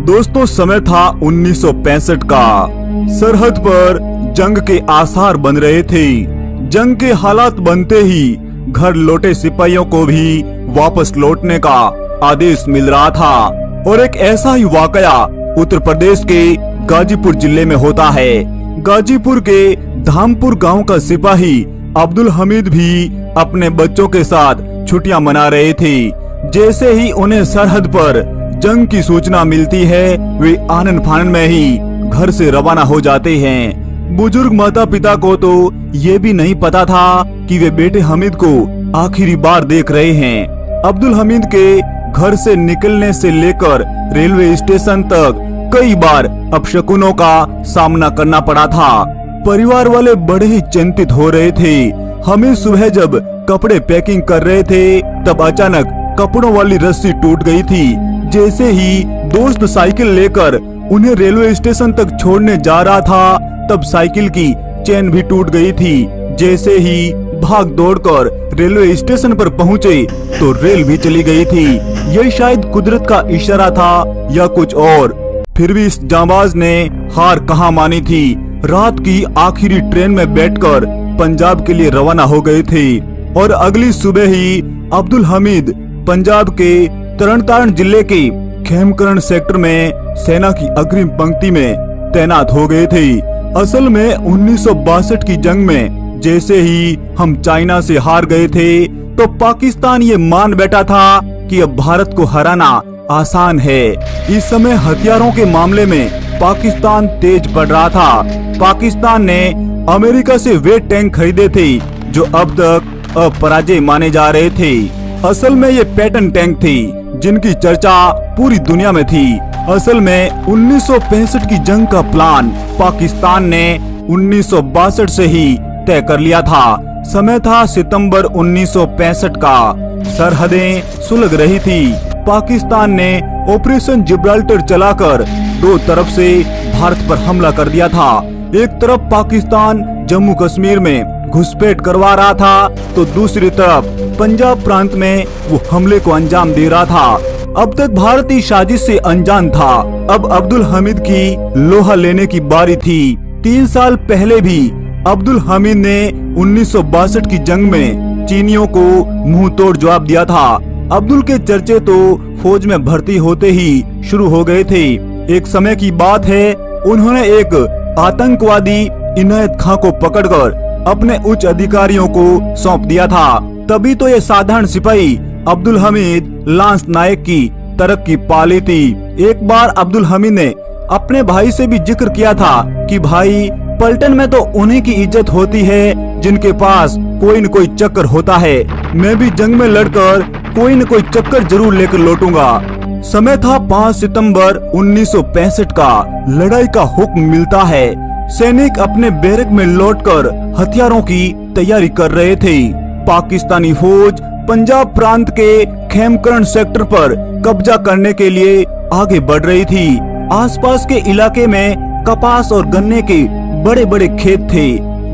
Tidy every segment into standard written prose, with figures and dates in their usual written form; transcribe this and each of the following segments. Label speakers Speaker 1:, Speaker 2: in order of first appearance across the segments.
Speaker 1: दोस्तों, समय था 1965 का। सरहद पर जंग के आसार बन रहे थे। जंग के हालात बनते ही घर लौटे सिपाहियों को भी वापस लौटने का आदेश मिल रहा था। और एक ऐसा ही वाकया उत्तर प्रदेश के गाजीपुर जिले में होता है। गाजीपुर के धामपुर गांव का सिपाही अब्दुल हमीद भी अपने बच्चों के साथ छुट्टियां मना रहे थे। जैसे ही उन्हें सरहद पर जंग की सूचना मिलती है, वे आनन फानन में ही घर से रवाना हो जाते हैं। बुजुर्ग माता पिता को तो ये भी नहीं पता था कि वे बेटे हमीद को आखिरी बार देख रहे हैं। अब्दुल हमीद के घर से निकलने से लेकर रेलवे स्टेशन तक कई बार अपशकुनों का सामना करना पड़ा था। परिवार वाले बड़े ही चिंतित हो रहे थे। हमीद सुबह जब कपड़े पैकिंग कर रहे थे, तब अचानक कपड़ों वाली रस्सी टूट गई थी। जैसे ही दोस्त साइकिल लेकर उन्हें रेलवे स्टेशन तक छोड़ने जा रहा था, तब साइकिल की चेन भी टूट गई थी। जैसे ही भाग दौड़कर रेलवे स्टेशन पर पहुंचे तो रेल भी चली गई थी। यह शायद कुदरत का इशारा था या कुछ और। फिर भी इस जांबाज ने हार कहाँ मानी थी। रात की आखिरी ट्रेन में बैठकर पंजाब के लिए रवाना हो गए थे और अगली सुबह ही अब्दुल हमीद पंजाब के तरनतारण जिले के खेमकरण सेक्टर में सेना की अग्रिम पंक्ति में तैनात हो गए थे। असल में 1962 की जंग में जैसे ही हम चाइना से हार गए थे, तो पाकिस्तान ये मान बैठा था कि अब भारत को हराना आसान है। इस समय हथियारों के मामले में पाकिस्तान तेज बढ़ रहा था। पाकिस्तान ने अमेरिका से वे टैंक खरीदे थे जो अब तक अपराजय माने जा रहे थे। असल में ये पैटर्न टैंक थे जिनकी चर्चा पूरी दुनिया में थी। असल में 1965 की जंग का प्लान पाकिस्तान ने 1962 से ही तय कर लिया था। समय था सितंबर 1965 का। सरहदें सुलग रही थी। पाकिस्तान ने ऑपरेशन जिब्राल्टर चलाकर दो तरफ से भारत पर हमला कर दिया था। एक तरफ पाकिस्तान जम्मू कश्मीर में घुसपैठ करवा रहा था, तो दूसरी तरफ पंजाब प्रांत में वो हमले को अंजाम दे रहा था। अब तक भारत की साजिश से अनजान था। अब अब्दुल हमीद की लोहा लेने की बारी थी। 3 साल पहले भी अब्दुल हमीद ने 1962 की जंग में चीनियों को मुंह तोड़ जवाब दिया था। अब्दुल के चर्चे तो फौज में भर्ती होते ही शुरू हो गए थे। एक समय की बात है, उन्होंने एक आतंकवादी इनायत खां को पकड़कर अपने उच्च अधिकारियों को सौंप दिया था। तभी तो ये साधारण सिपाही अब्दुल हमीद लांस नायक की तरक्की पा ली थी। एक बार अब्दुल हमीद ने अपने भाई से भी जिक्र किया था कि भाई, पलटन में तो उन्हीं की इज्जत होती है जिनके पास कोई न कोई चक्कर होता है। मैं भी जंग में लड़कर कोई न कोई चक्कर जरूर लेकर लौटूंगा। समय था 5 सितंबर 1965 का। लड़ाई का हुक्म मिलता है। सैनिक अपने बैरक में लौटकर हथियारों की तैयारी कर रहे थे। पाकिस्तानी फौज पंजाब प्रांत के खेमकरण सेक्टर पर कब्जा करने के लिए आगे बढ़ रही थी। आसपास के इलाके में कपास और गन्ने के बड़े बड़े खेत थे।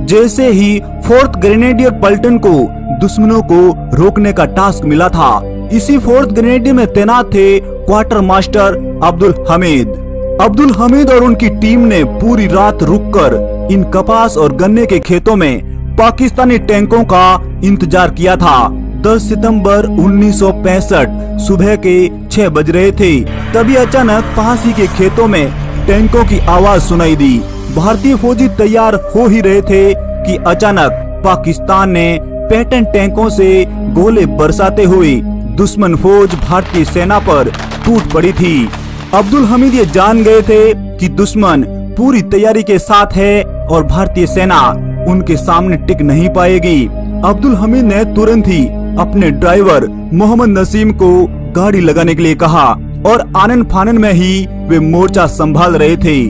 Speaker 1: जैसे ही 4th ग्रेनेडियर पलटन को दुश्मनों को रोकने का टास्क मिला था। इसी 4th ग्रेनेडियर में तैनात थे क्वार्टर मास्टर अब्दुल हमीद। अब्दुल हमीद और उनकी टीम ने पूरी रात रुककर इन कपास और गन्ने के खेतों में पाकिस्तानी टैंकों का इंतजार किया था। 10 सितंबर 1965 सुबह के 6 बज रहे थे। तभी अचानक पास ही के खेतों में टैंकों की आवाज सुनाई दी। भारतीय फौजी तैयार हो ही रहे थे कि अचानक पाकिस्तान ने पैटर्न टैंकों से गोले बरसाते हुए दुश्मन फौज भारतीय सेना पर टूट पड़ी थी। अब्दुल हमीद ये जान गए थे कि दुश्मन पूरी तैयारी के साथ है और भारतीय सेना उनके सामने टिक नहीं पाएगी। अब्दुल हमीद ने तुरंत ही अपने ड्राइवर मोहम्मद नसीम को गाड़ी लगाने के लिए कहा और आनन फानन में ही वे मोर्चा संभाल रहे थे।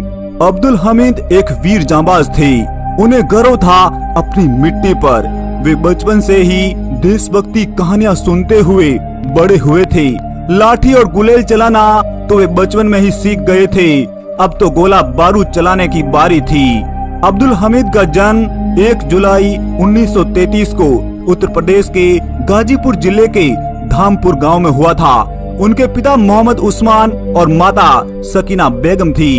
Speaker 1: अब्दुल हमीद एक वीर जांबाज थे। उन्हें गर्व था अपनी मिट्टी पर। वे बचपन से ही देशभक्ति कहानियां सुनते हुए बड़े हुए थे। लाठी और गुलेल चलाना तो वे बचपन में ही सीख गए थे। अब तो गोला बारूद चलाने की बारी थी। अब्दुल हमीद का जन्म 1 जुलाई 1933 को उत्तर प्रदेश के गाजीपुर जिले के धामपुर गांव में हुआ था। उनके पिता मोहम्मद उस्मान और माता सकीना बेगम थी।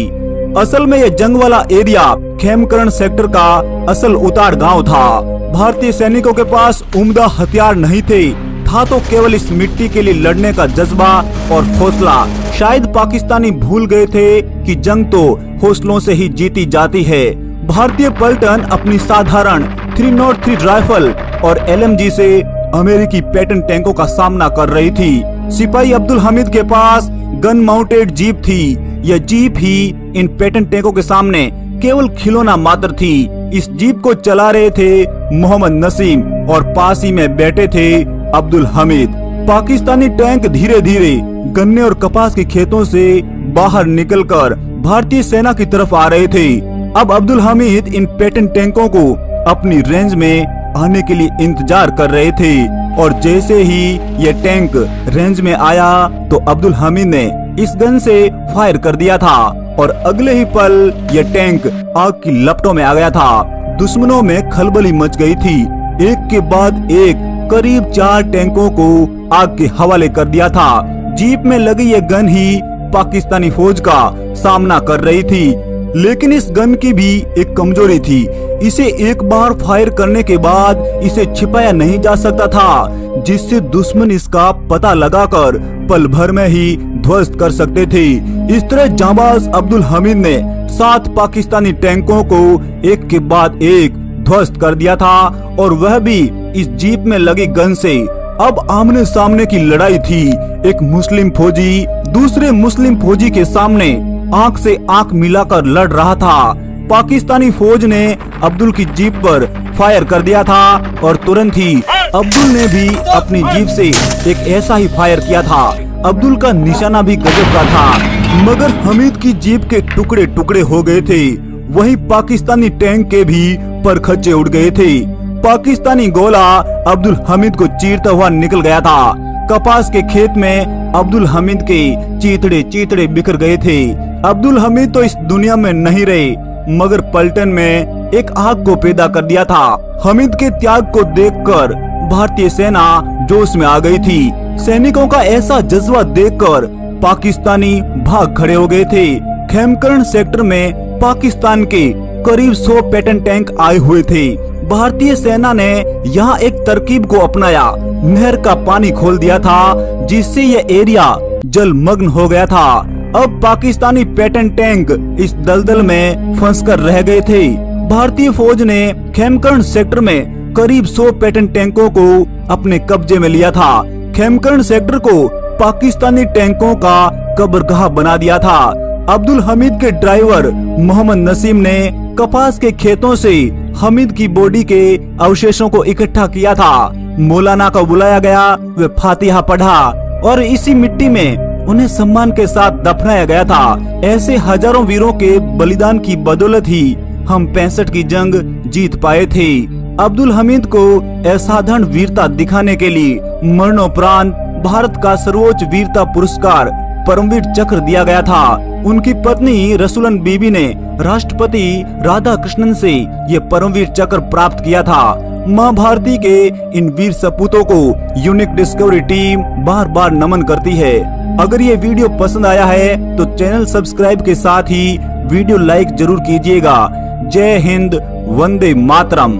Speaker 1: असल में ये जंग वाला एरिया खेमकरण सेक्टर का असल उतार गांव था। भारतीय सैनिकों के पास उम्दा हथियार नहीं थे, था तो केवल इस मिट्टी के लिए लड़ने का जज्बा और हौसला। शायद पाकिस्तानी भूल गए थे कि जंग तो हौसलों से ही जीती जाती है। भारतीय पलटन अपनी साधारण 303 राइफल और LMG से अमेरिकी पैटर्न टैंकों का सामना कर रही थी। सिपाही अब्दुल हमीद के पास गन माउंटेड जीप थी। यह जीप ही इन पैटर्न टैंकों के सामने केवल खिलौना मात्र थी। इस जीप को चला रहे थे मोहम्मद नसीम और पास ही में बैठे थे अब्दुल हमीद। पाकिस्तानी टैंक धीरे धीरे गन्ने और कपास के खेतों से बाहर निकलकर भारतीय सेना की तरफ आ रहे थे। अब अब्दुल हमीद इन पैटर्न टैंकों को अपनी रेंज में आने के लिए इंतजार कर रहे थे और जैसे ही ये टैंक रेंज में आया तो अब्दुल हमीद ने इस गन से फायर कर दिया था और अगले ही पल ये टैंक आग की लपटों में आ गया था। दुश्मनों में खलबली मच गई थी। एक के बाद एक करीब 4 टैंकों को आग के हवाले कर दिया था। जीप में लगी ये गन ही पाकिस्तानी फौज का सामना कर रही थी, लेकिन इस गन की भी एक कमजोरी थी। इसे एक बार फायर करने के बाद इसे छिपाया नहीं जा सकता था, जिससे दुश्मन इसका पता लगाकर पल भर में ही ध्वस्त कर सकते थे। इस तरह जांबाज अब्दुल हमीद ने 7 पाकिस्तानी टैंकों को एक के बाद एक ध्वस्त कर दिया था और वह भी इस जीप में लगी गन से। अब आमने सामने की लड़ाई थी। एक मुस्लिम फौजी दूसरे मुस्लिम फौजी के सामने आंख से आंख मिलाकर लड़ रहा था। पाकिस्तानी फौज ने अब्दुल की जीप पर फायर कर दिया था और तुरंत ही अब्दुल ने भी अपनी जीप से एक ऐसा ही फायर किया था। अब्दुल का निशाना भी गजब का था, मगर हमीद की जीप के टुकड़े टुकड़े हो गए थे। वहीं पाकिस्तानी टैंक के भी परखच्चे उड़ गए थे। पाकिस्तानी गोला अब्दुल हमीद को चीरता हुआ निकल गया था। कपास के खेत में अब्दुल हमीद के चीथड़े चीथड़े बिखर गए थे। अब्दुल हमीद तो इस दुनिया में नहीं रहे, मगर पलटन में एक आग को पैदा कर दिया था। हमीद के त्याग को देखकर भारतीय सेना जोश में आ गई थी। सैनिकों का ऐसा जज्बा देखकर पाकिस्तानी भाग खड़े हो गए थे। खेमकरण सेक्टर में पाकिस्तान के करीब 100 पैटर्न टैंक आए हुए थे। भारतीय सेना ने यहाँ एक तरकीब को अपनाया। नहर का पानी खोल दिया था, जिससे यह एरिया जलमग्न हो गया था। अब पाकिस्तानी पैटर्न टैंक इस दलदल में फंसकर रह गए थे। भारतीय फौज ने खेमकरण सेक्टर में करीब 100 पैटर्न टैंकों को अपने कब्जे में लिया था। खेमकरण सेक्टर को पाकिस्तानी टैंकों का कब्रगाह बना दिया था। अब्दुल हमीद के ड्राइवर मोहम्मद नसीम ने कपास के खेतों से हमीद की बॉडी के अवशेषों को इकट्ठा किया था। मौलाना को बुलाया गया, वे फातिहा पढ़ा और इसी मिट्टी में उन्हें सम्मान के साथ दफनाया गया था। ऐसे हजारों वीरों के बलिदान की बदौलत ही हम 65 की जंग जीत पाए थे। अब्दुल हमीद को असाधारण वीरता दिखाने के लिए मरणोपरांत भारत का सर्वोच्च वीरता पुरस्कार परमवीर चक्र दिया गया था। उनकी पत्नी रसूलन बीबी ने राष्ट्रपति राधा कृष्णन से ये परमवीर चक्र प्राप्त किया था। मां भारती के इन वीर सपूतों को यूनिक डिस्कवरी टीम बार बार नमन करती है। अगर ये वीडियो पसंद आया है तो चैनल सब्सक्राइब के साथ ही वीडियो लाइक जरूर कीजिएगा। जय हिंद, वंदे मातरम।